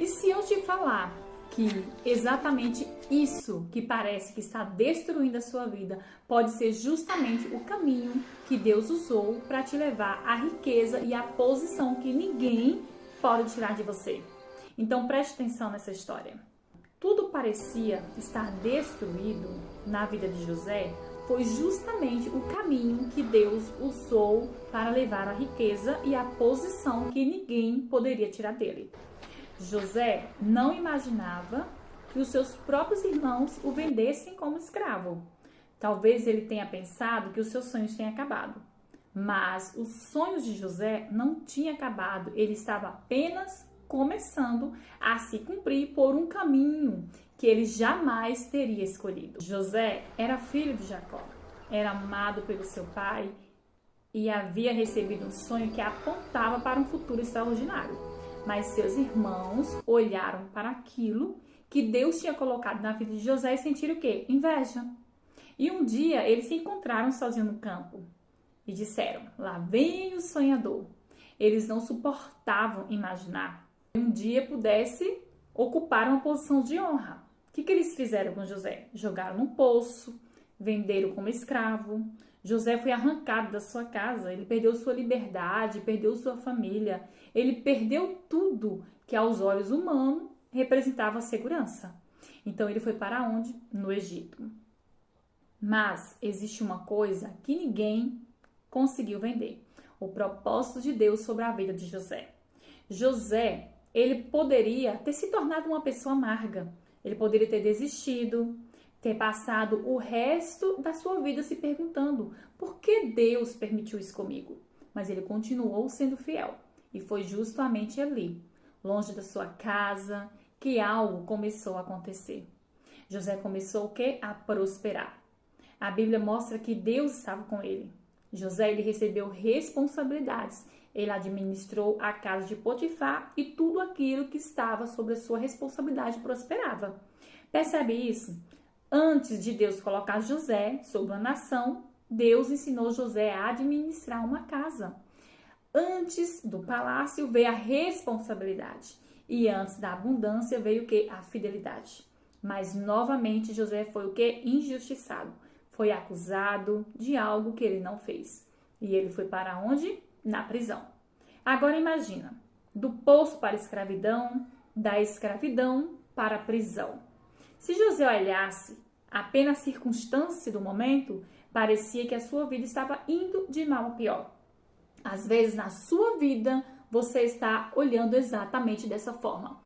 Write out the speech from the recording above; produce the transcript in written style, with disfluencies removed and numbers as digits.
E se eu te falar que exatamente isso que parece que está destruindo a sua vida pode ser justamente o caminho que Deus usou para te levar à riqueza e à posição que ninguém pode tirar de você? Então preste atenção nessa história. Tudo parecia estar destruído na vida de José, foi justamente o caminho que Deus usou para levar a riqueza e a posição que ninguém poderia tirar dele. José não imaginava que os seus próprios irmãos o vendessem como escravo. Talvez ele tenha pensado que os seus sonhos tenham acabado. Mas os sonhos de José não tinham acabado, ele estava apenas começando a se cumprir por um caminho que ele jamais teria escolhido. José era filho de Jacó, era amado pelo seu pai e havia recebido um sonho que apontava para um futuro extraordinário. Mas seus irmãos olharam para aquilo que Deus tinha colocado na vida de José e sentiram o quê? Inveja. E um dia eles se encontraram sozinhos no campo e disseram: lá vem o sonhador. Eles não suportavam imaginar que um dia pudesse ocupar uma posição de honra. O que eles fizeram com José? Jogaram no poço, venderam como escravo. José foi arrancado da sua casa, ele perdeu sua liberdade, perdeu sua família, ele perdeu tudo que aos olhos humanos representava segurança. Então ele foi para onde? No Egito. Mas existe uma coisa que ninguém conseguiu vender: o propósito de Deus sobre a vida de José. José, ele poderia ter se tornado uma pessoa amarga, ele poderia ter desistido, ter passado o resto da sua vida se perguntando por que Deus permitiu isso comigo. Mas ele continuou sendo fiel e foi justamente ali, longe da sua casa, que algo começou a acontecer. José começou o quê? A prosperar. A Bíblia mostra que Deus estava com ele. José, ele recebeu responsabilidades. Ele administrou a casa de Potifar e tudo aquilo que estava sob a sua responsabilidade prosperava. Percebe isso? Antes de Deus colocar José sobre uma nação, Deus ensinou José a administrar uma casa. Antes do palácio veio a responsabilidade. E antes da abundância veio o quê? A fidelidade. Mas novamente José foi o quê? Injustiçado. Foi acusado de algo que ele não fez. E ele foi para onde? Na prisão. Agora imagina, do poço para a escravidão, da escravidão para a prisão. Se José olhasse apenas a circunstância do momento, parecia que a sua vida estava indo de mal a pior. Às vezes, na sua vida, você está olhando exatamente dessa forma.